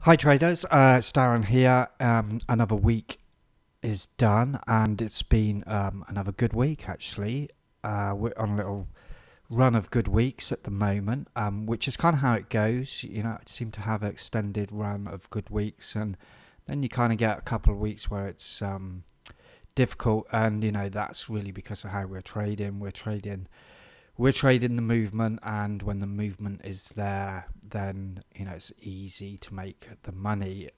Hi traders, it's Darren here. Another week is done and it's been another good week actually. We're on a little run of good weeks at the moment, which is kind of how it goes. You know, I seem to have an extended run of good weeks and then you kind of get a couple of weeks where it's difficult, and you know that's really because of how we're trading. We're trading the movement, and when the movement is there, then you know it's easy to make the money.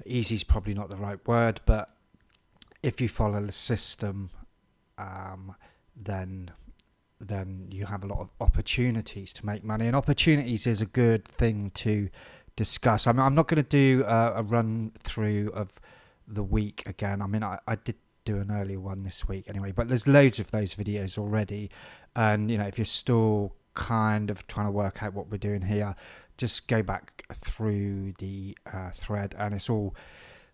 Easy is probably not the right word, but if you follow the system, um, then then you have a lot of opportunities to make money. And opportunities is a good thing to discuss. I'm not going to do a run through of the week again. I mean, I did do an earlier one this week anyway, but there's loads of those videos already. And you know, if you're still kind of trying to work out what we're doing here, just go back through the thread, and it's all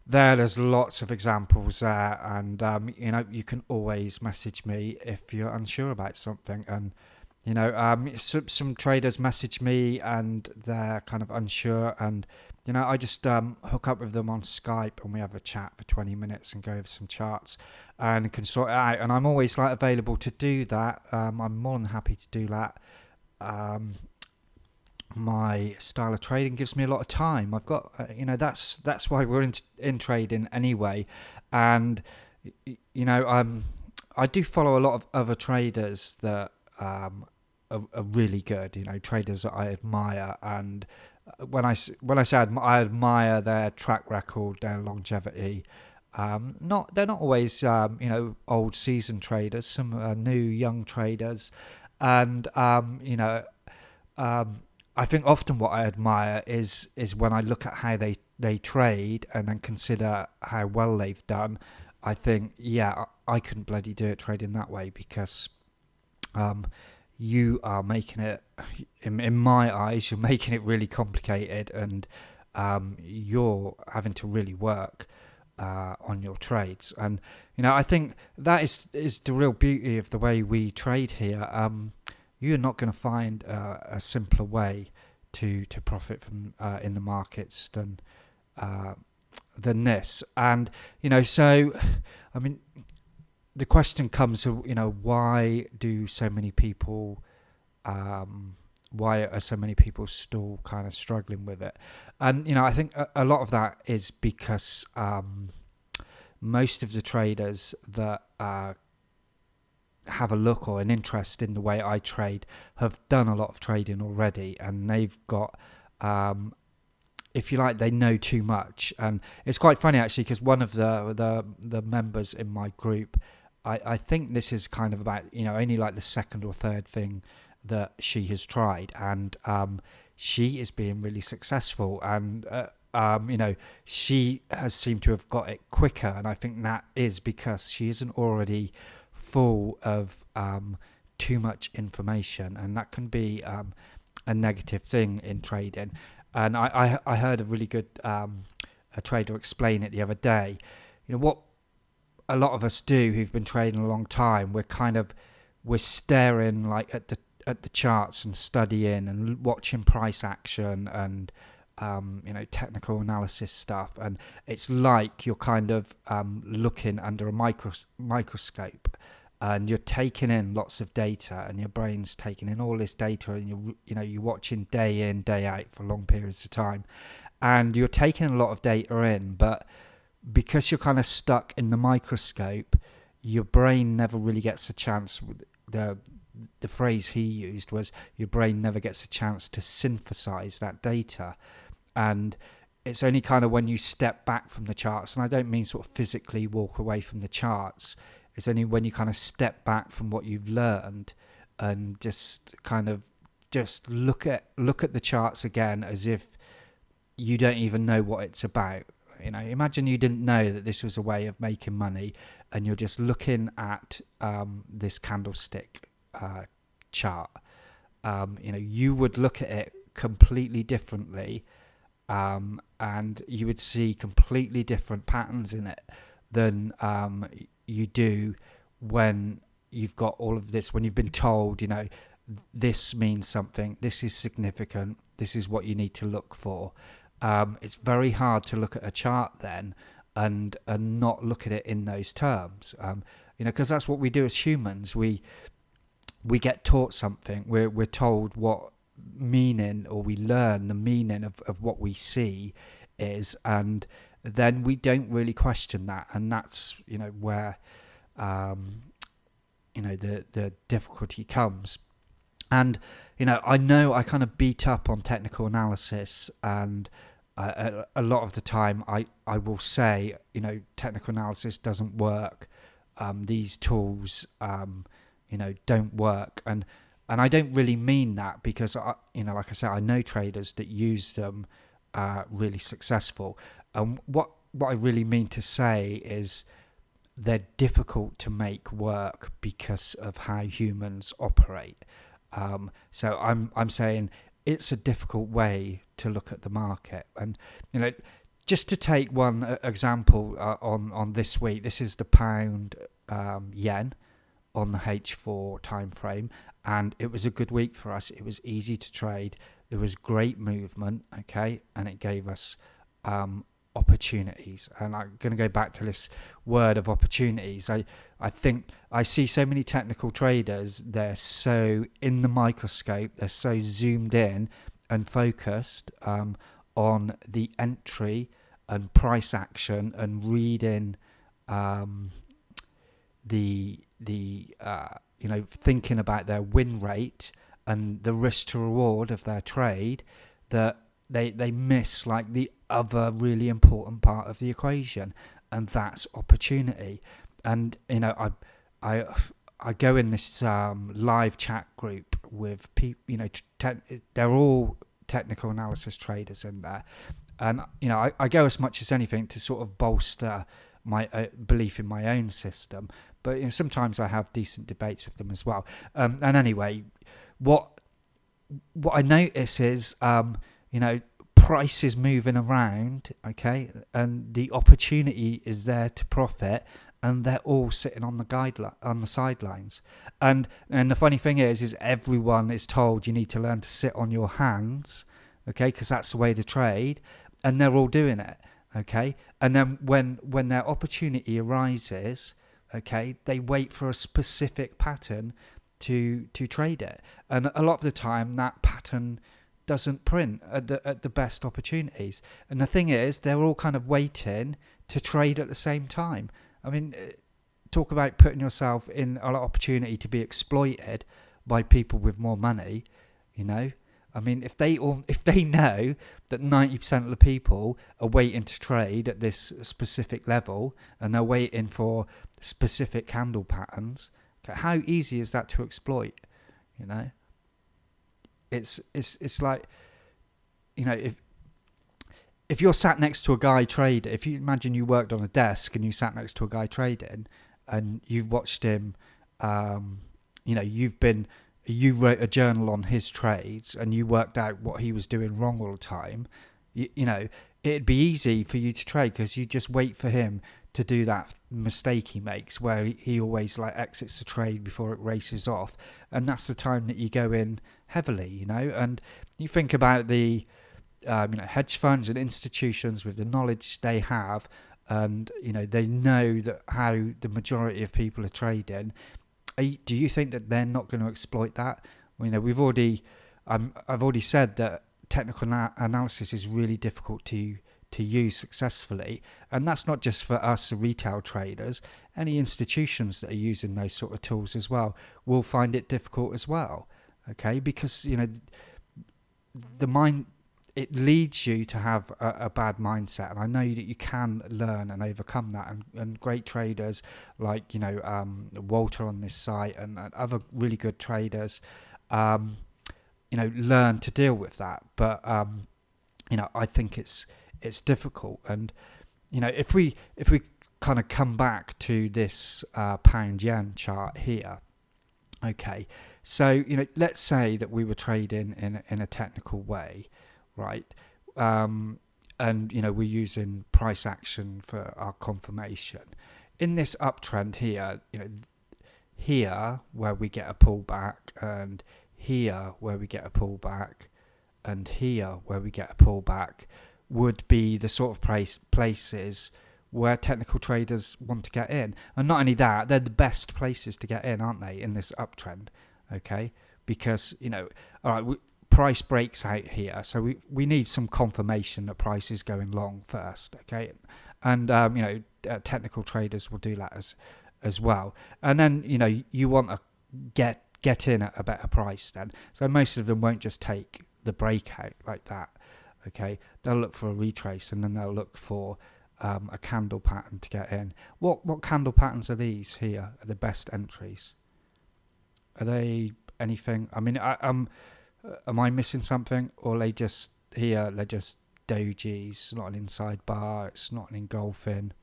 there. There's lots of examples there, and you know, you can always message me if you're unsure about something. And you know, some traders message me and they're kind of unsure, and you know, I just hook up with them on Skype and we have a chat for 20 minutes and go over some charts and can sort it out. And I'm always like available to do that. I'm more than happy to do that. My style of trading gives me a lot of time. I've got, you know, that's why we're in trading anyway. And you know, I do follow a lot of other traders that are really good. You know, traders that I admire, and when I say I admire their track record, their longevity. They're not always you know, old seasoned traders. Some are new young traders, and you know. I think often what I admire is when I look at how they trade and then consider how well they've done. I think, yeah, I couldn't bloody do it trading that way, because you are making it, in my eyes, you're making it really complicated, and you're having to really work on your trades. And you know, I think that is the real beauty of the way we trade here. You're not going to find a simpler way to profit from in the markets than this. And you know, so I mean, the question comes to, you know, why do so many people why are so many people still kind of struggling with it? And you know, I think a lot of that is because most of the traders that have a look or an interest in the way I trade have done a lot of trading already, and they've got if you like, they know too much. And it's quite funny actually, because one of the members in my group, I think this is kind of about, you know, only like the second or third thing that she has tried, and she is being really successful, and you know, she has seemed to have got it quicker, and I think that is because she isn't already full of too much information, and that can be a negative thing in trading. And I heard a really good a trader explain it the other day. You know, what a lot of us do who've been trading a long time, we're staring like at the charts and studying and watching price action and you know, technical analysis stuff, and it's like you're kind of looking under a microscope, and you're taking in lots of data, and your brain's taking in all this data, and you're watching day in, day out for long periods of time, and you're taking a lot of data in, but because you're kind of stuck in the microscope, your brain never really gets a chance. The phrase he used was, your brain never gets a chance to synthesize that data. And it's only kind of when you step back from the charts, and I don't mean sort of physically walk away from the charts, it's only when you kind of step back from what you've learned and just kind of just look at the charts again as if you don't even know what it's about. You know, imagine you didn't know that this was a way of making money, and you're just looking at this candlestick chart. You know, you would look at it completely differently, and you would see completely different patterns in it than you do when you've got all of this, when you've been told, you know, this means something, this is significant, this is what you need to look for. it's very hard to look at a chart then and not look at it in those terms. Because that's what we do as humans. We get taught something. We're told what meaning, or we learn the meaning of what we see is, and then we don't really question that, and that's where the difficulty comes. And I know I kind of beat up on technical analysis, and a lot of the time I will say technical analysis doesn't work, these tools don't work, and I don't really mean that, because like I said, I know traders that use them really successful. What I really mean to say is they're difficult to make work because of how humans operate. So I'm saying it's a difficult way to look at the market. And just to take one example on this week, this is the pound yen on the H4 time frame, and it was a good week for us. It was easy to trade. There was great movement, okay, and it gave us opportunities. And I'm going to go back to this word of opportunities. I think I see so many technical traders, they're so in the microscope, they're so zoomed in and focused on the entry and price action, and reading thinking about their win rate and the risk to reward of their trade, that they miss like the other really important part of the equation, and that's opportunity. And I go in this live chat group with people, they're all technical analysis traders in there, and I go as much as anything to sort of bolster my belief in my own system. But sometimes I have decent debates with them as well. And anyway, what I notice is price is moving around, okay, and the opportunity is there to profit, and they're all sitting on the sidelines. And the funny thing is everyone is told you need to learn to sit on your hands, okay, because that's the way to trade, and they're all doing it, okay. And then when their opportunity arises, okay, they wait for a specific pattern to trade it, and a lot of the time that pattern doesn't print at the best opportunities. And the thing is, they're all kind of waiting to trade at the same time. I mean, talk about putting yourself in an opportunity to be exploited by people with more money. I mean, if they know that 90% of the people are waiting to trade at this specific level, and they're waiting for specific candle patterns, how easy is that to exploit? It's like, if you're sat next to a guy trading, if you imagine you worked on a desk and you sat next to a guy trading, and you've watched him, you wrote a journal on his trades, and you worked out what he was doing wrong all the time, it'd be easy for you to trade, because you just wait for him to do that mistake he makes, where he always like exits the trade before it races off, and that's the time that you go in heavily. And you think about the hedge funds and institutions with the knowledge they have, and they know that how the majority of people are trading. Do you think that they're not going to exploit that? I've already said that technical analysis is really difficult to use successfully, and that's not just for us retail traders. Any institutions that are using those sort of tools as well will find it difficult as well, okay, because the mind, it leads you to have a bad mindset, and I know that you can learn and overcome that, and great traders like Walter on this site and other really good traders learn to deal with that. But I think it's difficult. And if we kind of come back to this pound yen chart here, okay, so let's say that we were trading in a technical way, right, and we're using price action for our confirmation in this uptrend here. Here where we get a pullback, and here where we get a pullback, and here where we get a pullback, would be the sort of places where technical traders want to get in. And not only that, they're the best places to get in, aren't they, in this uptrend? Okay, because, all right, price breaks out here, so we need some confirmation that price is going long first, okay? And, technical traders will do that as well. And then, you want to get in at a better price then. So most of them won't just take the breakout like that, okay? They'll look for a retrace, and then they'll look for a candle pattern to get in. What candle patterns are these here? Are the best entries? Are they anything? I mean, am I missing something? Or they're just dojis? It's not an inside bar. It's not an engulfing.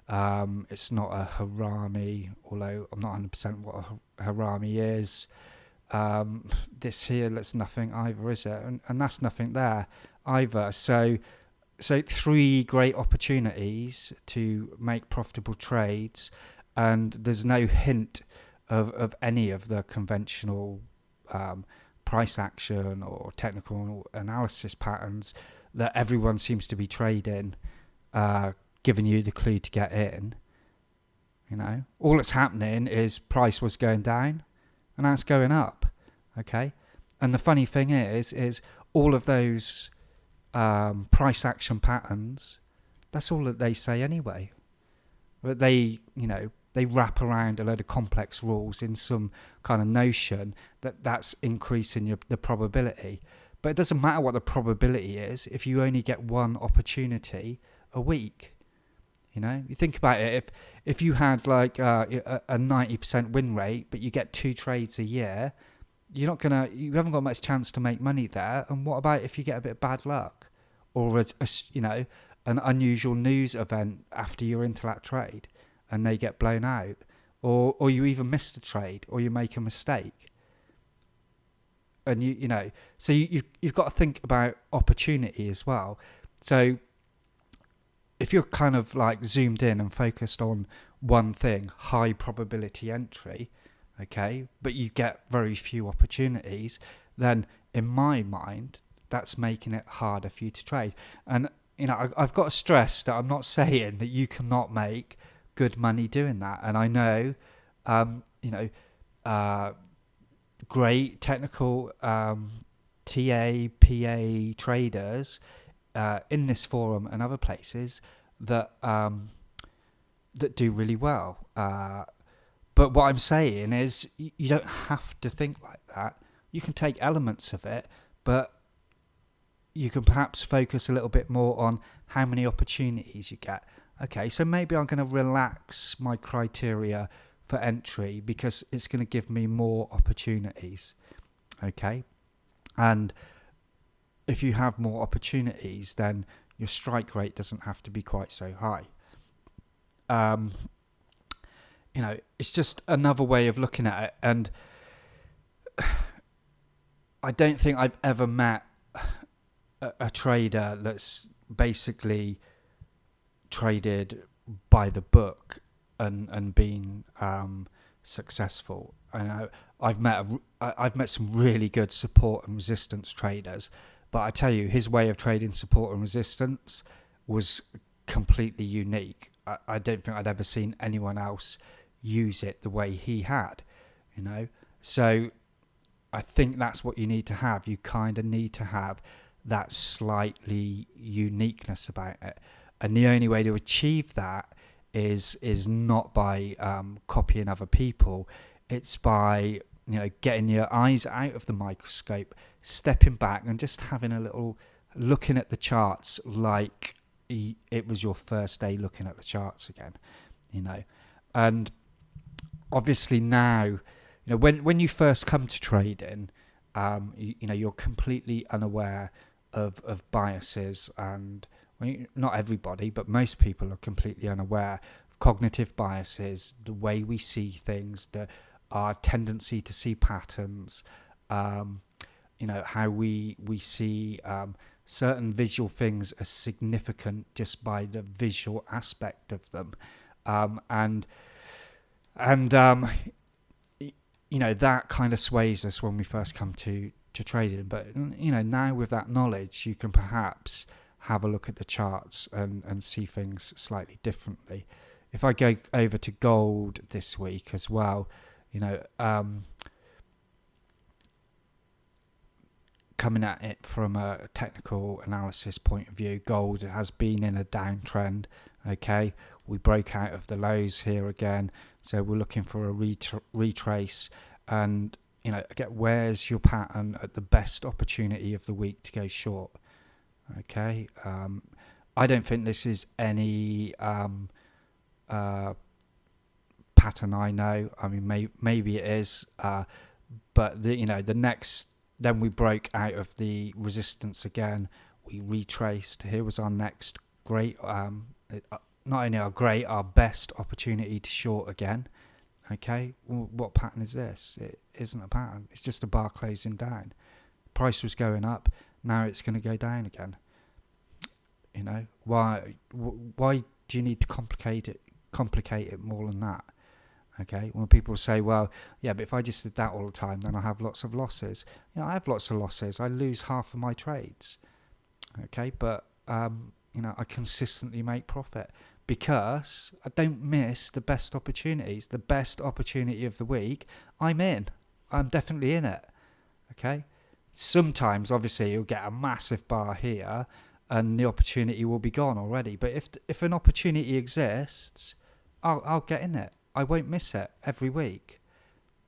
It's not a harami, although I'm not 100% what a harami is. This here looks nothing either, is it? And that's nothing there either. So 3 great opportunities to make profitable trades, and there's no hint of any of the conventional price action or technical analysis patterns that everyone seems to be trading, giving you the clue to get in. All that's happening is price was going down and now it's going up, okay? And the funny thing is all of those price action patterns, that's all that they say anyway. But they wrap around a load of complex rules in some kind of notion that's increasing the probability. But it doesn't matter what the probability is if you only get one opportunity a week. You think about it, if you had like a 90% win rate, but you get 2 trades a year, you haven't got much chance to make money there. And what about if you get a bit of bad luck, or an unusual news event after you're into that trade and they get blown out, or you even miss the trade, or you make a mistake? And so you've got to think about opportunity as well. So if you're kind of like zoomed in and focused on one thing, high probability entry, okay, but you get very few opportunities, then in my mind, that's making it harder for you to trade. And, I've got to stress that I'm not saying that you cannot make good money doing that. And I know, great technical TA, PA traders in this forum and other places that do really well. But what I'm saying is you don't have to think like that. You can take elements of it, but you can perhaps focus a little bit more on how many opportunities you get. Okay, so maybe I'm going to relax my criteria for entry because it's going to give me more opportunities. Okay, and if you have more opportunities, then your strike rate doesn't have to be quite so high. It's just another way of looking at it. And I don't think I've ever met a trader that's basically traded by the book and been successful. And I've met some really good support and resistance traders, but I tell you, his way of trading support and resistance was completely unique. I don't think I'd ever seen anyone else use it the way he had, So I think that's what you need to have. You kind of need to have that slightly uniqueness about it. And the only way to achieve that is not by copying other people. It's by getting your eyes out of the microscope, stepping back and just having a little looking at the charts like it was your first day looking at the charts again, And obviously now, when you first come to trading, you're completely unaware of biases, and not everybody, but most people are completely unaware of cognitive biases, the way we see things, our tendency to see patterns, how we see certain visual things as significant just by the visual aspect of them, and that kind of sways us when we first come to trading. But now with that knowledge, you can perhaps have a look at the charts and see things slightly differently. If I go over to gold this week as well, coming at it from a technical analysis point of view, gold has been in a downtrend. Okay, we broke out of the lows here again, so we're looking for a retrace. And again, where's your pattern at the best opportunity of the week to go short? Okay, I don't think this is any pattern I know. I mean, maybe it is, but the next. Then we broke out of the resistance again. We retraced. Here was our next great, not only our best opportunity to short again. Okay, well, what pattern is this? It isn't a pattern. It's just a bar closing down. Price was going up. Now it's going to go down again. Why do you need to complicate it more than that? Okay, when people say, well, yeah, but if I just did that all the time, then I have lots of losses. I have lots of losses. I lose half of my trades. Okay, but, I consistently make profit because I don't miss the best opportunities. The best opportunity of the week, I'm in. I'm definitely in it. Okay, sometimes, obviously, you'll get a massive bar here and the opportunity will be gone already. But if an opportunity exists, I'll get in it. I won't miss it every week,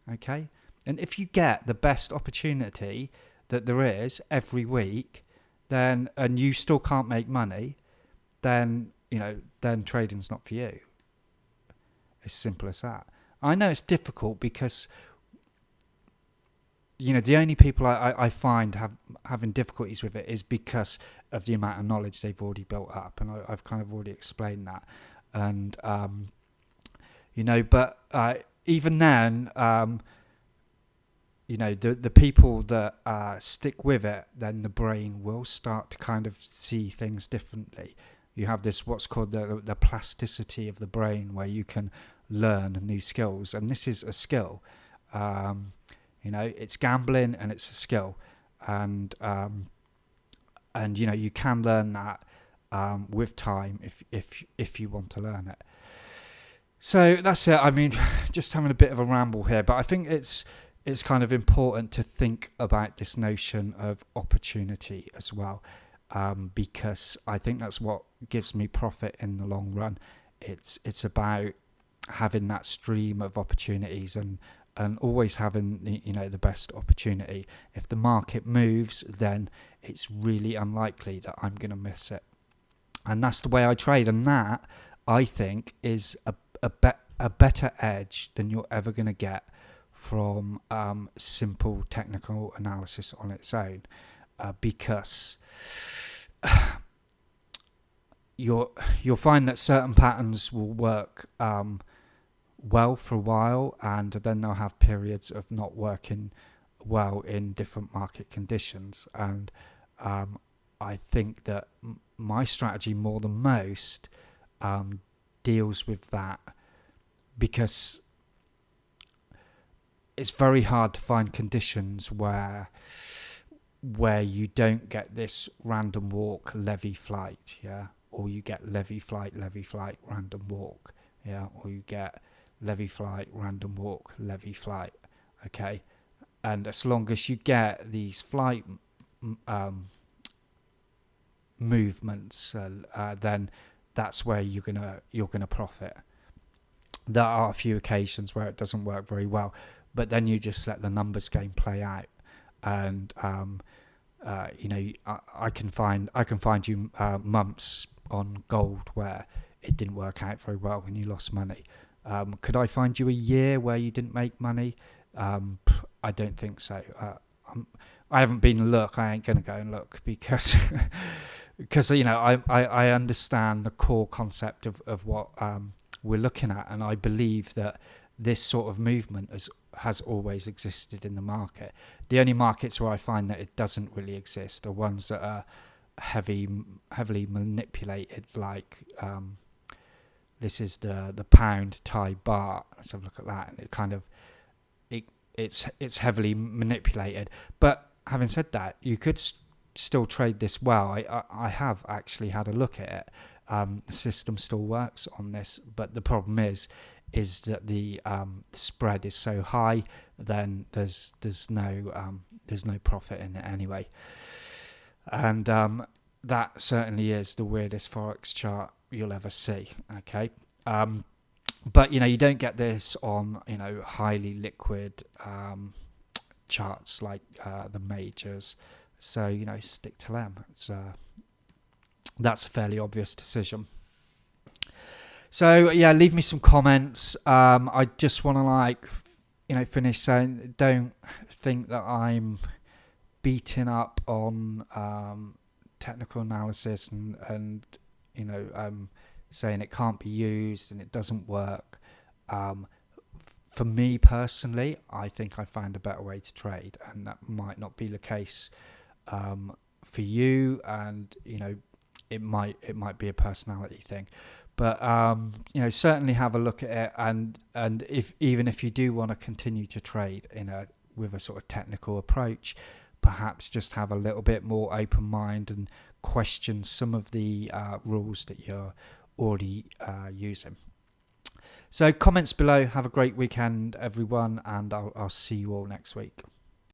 okay? And if you get the best opportunity that there is every week, then and you still can't make money, then then trading's not for you. As simple as that. I know it's difficult because the only people I find having difficulties with it is because of the amount of knowledge they've already built up, and I've kind of already explained that, and. But even then, the people that stick with it, then the brain will start to kind of see things differently. You have this what's called the plasticity of the brain, where you can learn new skills, and this is a skill. It's gambling and it's a skill, and you can learn that with time if you want to learn it. So that's it. I mean, just having a bit of a ramble here, but I think it's kind of important to think about this notion of opportunity as well, because I think that's what gives me profit in the long run. It's about having that stream of opportunities and always having the best opportunity. If the market moves, then it's really unlikely that I'm going to miss it, and that's the way I trade. And that, I think, is a better edge than you're ever going to get from simple technical analysis on its own, because you'll find that certain patterns will work well for a while, and then they'll have periods of not working well in different market conditions. And I think that my strategy, more than most, deals with that, because it's very hard to find conditions where you don't get this random walk, levy flight, or you get levy flight, random walk, or you get levy flight, random walk, levy flight, okay? And as long as you get these flight movements, then that's where you're gonna profit. There are a few occasions where it doesn't work very well, but then you just let the numbers game play out, and I can find you months on gold where it didn't work out very well when you lost money. Could I find you a year where you didn't make money? I don't think so. I haven't been to look. I ain't gonna go and look because I understand the core concept of what we're looking at, and I believe that this sort of movement has always existed in the market. The only markets where I find that it doesn't really exist are ones that are heavily manipulated, like this is the pound Thai baht. Let's have a look at that. And it kind of it's heavily manipulated. But having said that, you could still trade this well. I have actually had a look at it. The system still works on this, but the problem is that the spread is so high, then there's no profit in it anyway. And that certainly is the weirdest Forex chart you'll ever see. Okay. But, you don't get this on, highly liquid charts like the majors. So, stick to them. That's a fairly obvious decision. So, yeah, leave me some comments. I just want to, finish saying, don't think that I'm beating up on technical analysis and saying it can't be used and it doesn't work. For me personally, I think I found a better way to trade, and that might not be the case for you, and it might be a personality thing. But certainly have a look at it, and if you do want to continue to trade with a sort of technical approach, perhaps just have a little bit more open mind and question some of the rules that you're already using. So comments below. Have a great weekend, everyone, and I'll see you all next week.